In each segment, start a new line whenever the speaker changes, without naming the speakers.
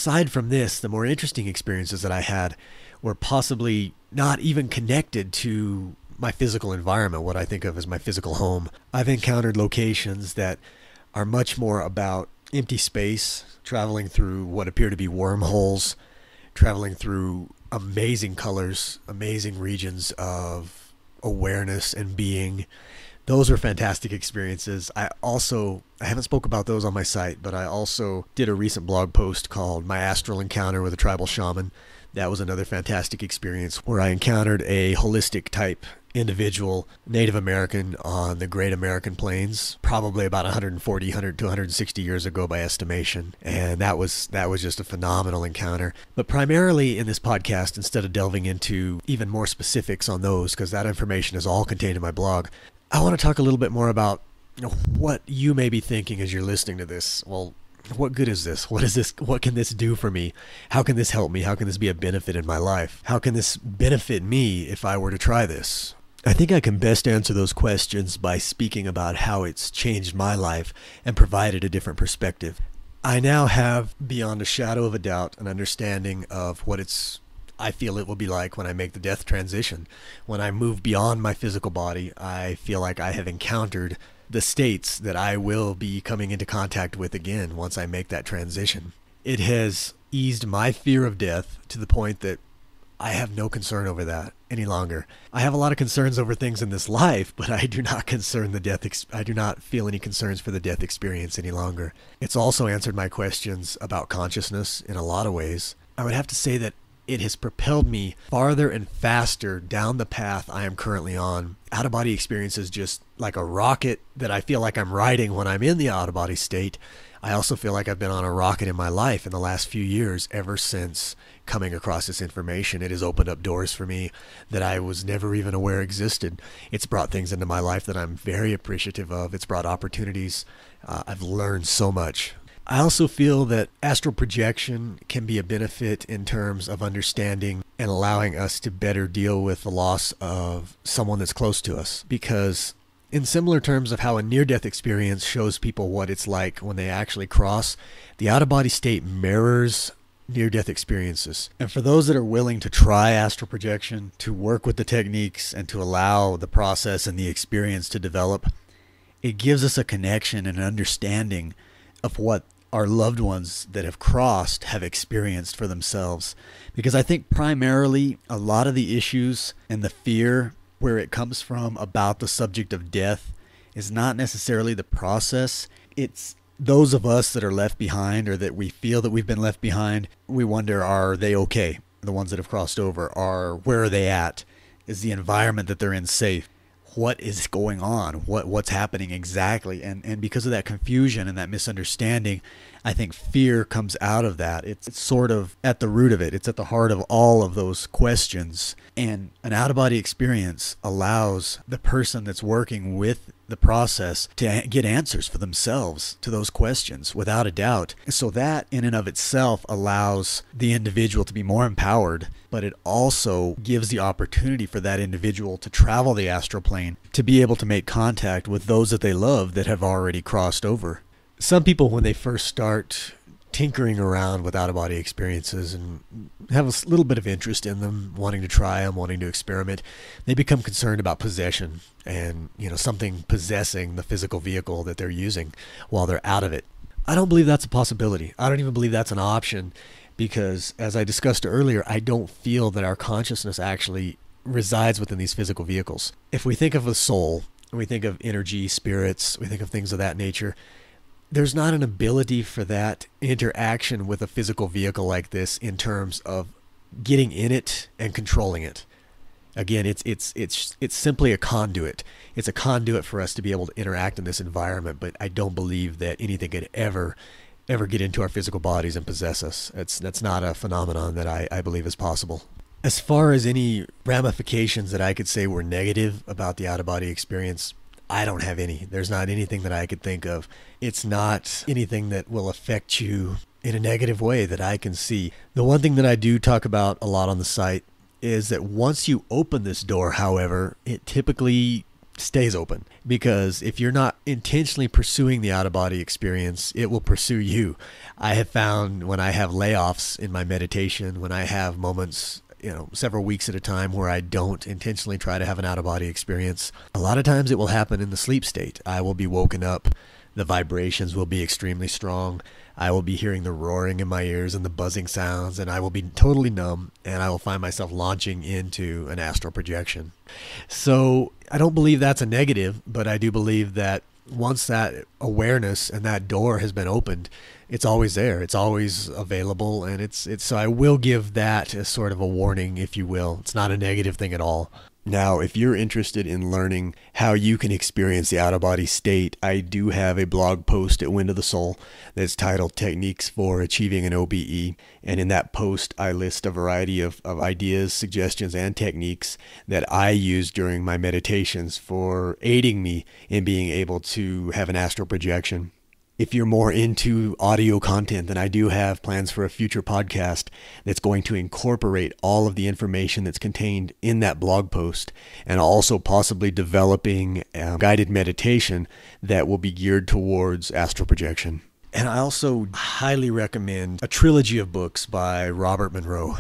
aside from this, the more interesting experiences that I had were possibly not even connected to my physical environment, what I think of as my physical home. I've encountered locations that are much more about empty space, traveling through what appear to be wormholes, traveling through amazing colors, amazing regions of awareness and being. Those were fantastic experiences. I haven't spoke about those on my site, but I also did a recent blog post called My Astral Encounter with a Tribal Shaman. That was another fantastic experience where I encountered a holistic type individual, Native American on the Great American Plains, probably about 140, 100 to 160 years ago by estimation. And that was just a phenomenal encounter. But primarily in this podcast, instead of delving into even more specifics on those, because that information is all contained in my blog, I want to talk a little bit more about what you may be thinking as you're listening to this. Well, what good is this? What is this? What can this do for me? How can this help me? How can this be a benefit in my life? How can this benefit me if I were to try this? I think I can best answer those questions by speaking about how it's changed my life and provided a different perspective. I now have, beyond a shadow of a doubt, an understanding of what I feel it will be like when I make the death transition. When I move beyond my physical body, I feel like I have encountered the states that I will be coming into contact with again once I make that transition. It has eased my fear of death to the point that I have no concern over that any longer. I have a lot of concerns over things in this life, but I do not I do not feel any concerns for the death experience any longer. It's also answered my questions about consciousness in a lot of ways. I would have to say that it has propelled me farther and faster down the path I am currently on. Out-of-body experience is just like a rocket that I feel like I'm riding when I'm in the out-of-body state. I also feel like I've been on a rocket in my life in the last few years ever since coming across this information. It has opened up doors for me that I was never even aware existed. It's brought things into my life that I'm very appreciative of. It's brought opportunities. I've learned so much. I also feel that astral projection can be a benefit in terms of understanding and allowing us to better deal with the loss of someone that's close to us. Because in similar terms of how a near-death experience shows people what it's like when they actually cross, the out-of-body state mirrors near-death experiences. And for those that are willing to try astral projection, to work with the techniques, and to allow the process and the experience to develop, it gives us a connection and an understanding of what our loved ones that have crossed have experienced for themselves. Because I think primarily a lot of the issues and the fear where it comes from about the subject of death is not necessarily the process. It's those of us that are left behind, or that we feel that we've been left behind. We wonder, are they okay? The ones that have crossed over, where are they at? Is the environment that they're in safe? What is going on? What's happening exactly? And because of that confusion and that misunderstanding, I think fear comes out of that. It's sort of at the root of it. It's at the heart of all of those questions. And an out-of-body experience allows the person that's working with the process to get answers for themselves to those questions, without a doubt. So that in and of itself allows the individual to be more empowered, but it also gives the opportunity for that individual to travel the astral plane, to be able to make contact with those that they love that have already crossed over. Some people, when they first start tinkering around with out-of-body experiences and have a little bit of interest in them, wanting to try them, wanting to experiment, they become concerned about possession and, something possessing the physical vehicle that they're using while they're out of it. I don't believe that's a possibility. I don't even believe that's an option because, as I discussed earlier, I don't feel that our consciousness actually resides within these physical vehicles. If we think of a soul, we think of energy, spirits, we think of things of that nature, there's not an ability for that interaction with a physical vehicle like this in terms of getting in it and controlling it. Again, it's simply a conduit. It's a conduit for us to be able to interact in this environment, but I don't believe that anything could ever get into our physical bodies and possess us. That's not a phenomenon that I believe is possible. As far as any ramifications that I could say were negative about the out-of-body experience, I don't have any. There's not anything that I could think of. It's not anything that will affect you in a negative way that I can see. The one thing that I do talk about a lot on the site is that once you open this door, however, it typically stays open, because if you're not intentionally pursuing the out-of-body experience, it will pursue you. I have found when I have layoffs in my meditation, when I have moments, several weeks at a time where I don't intentionally try to have an out-of-body experience, a lot of times it will happen in the sleep state. I will be woken up, the vibrations will be extremely strong, I will be hearing the roaring in my ears and the buzzing sounds, and I will be totally numb, and I will find myself launching into an astral projection. So I don't believe that's a negative, but I do believe that once that awareness and that door has been opened, it's always there. It's always available, and so I will give that as sort of a warning, if you will. It's not a negative thing at all. Now, if you're interested in learning how you can experience the out-of-body state, I do have a blog post at Wind of the Soul that's titled Techniques for Achieving an OBE. And in that post, I list a variety of ideas, suggestions, and techniques that I use during my meditations for aiding me in being able to have an astral projection. If you're more into audio content, then I do have plans for a future podcast that's going to incorporate all of the information that's contained in that blog post, and also possibly developing a guided meditation that will be geared towards astral projection. And I also highly recommend a trilogy of books by Robert Monroe.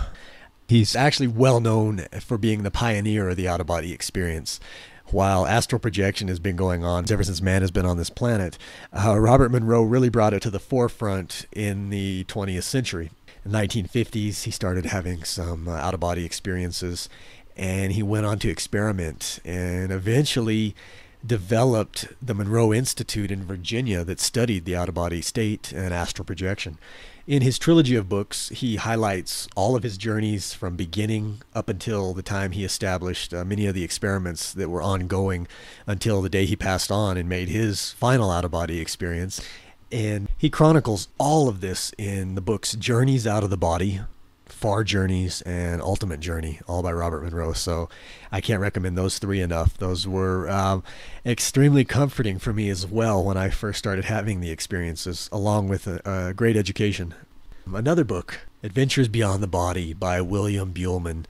He's actually well known for being the pioneer of the out-of-body experience. While astral projection has been going on ever since man has been on this planet, Robert Monroe really brought it to the forefront in the 20th century. In the 1950s, he started having some out-of-body experiences, and he went on to experiment and eventually developed the Monroe Institute in Virginia that studied the out-of-body state and astral projection. In his trilogy of books, he highlights all of his journeys from beginning up until the time he established many of the experiments that were ongoing until the day he passed on and made his final out-of-body experience. And he chronicles all of this in the books Journeys Out of the Body, Far Journeys, and Ultimate Journey, all by Robert Monroe. So I can't recommend those three enough. Those were extremely comforting for me as well when I first started having the experiences, along with a great education. Another book, Adventures Beyond the Body by William Buhlman.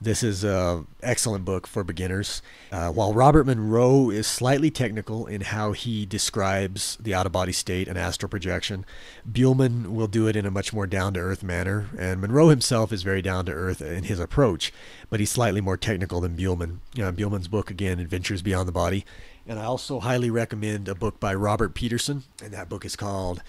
This is an excellent book for beginners. While Robert Monroe is slightly technical in how he describes the out-of-body state and astral projection, Buhlman will do it in a much more down-to-earth manner. And Monroe himself is very down-to-earth in his approach, but he's slightly more technical than Buhlman. Buhlman's book, again, Adventures Beyond the Body. And I also highly recommend a book by Robert Peterson, and that book is called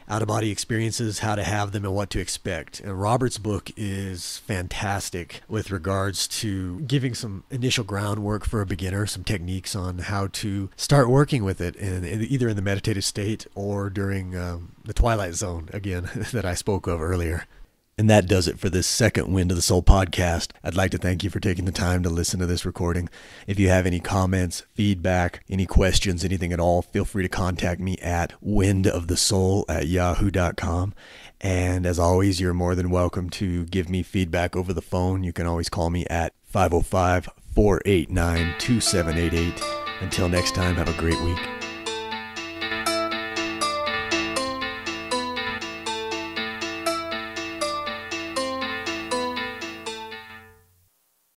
Out-of-Body Experiences, How to Have Them and What to Expect. And Robert's book is fantastic with regards to giving some initial groundwork for a beginner, some techniques on how to start working with it, either in the meditative state or during the twilight zone, again, that I spoke of earlier. And that does it for this second Wind of the Soul podcast. I'd like to thank you for taking the time to listen to this recording. If you have any comments, feedback, any questions, anything at all, feel free to contact me at windofthesoul@yahoo.com. And as always, you're more than welcome to give me feedback over the phone. You can always call me at 505-489-2788. Until next time, have a great week.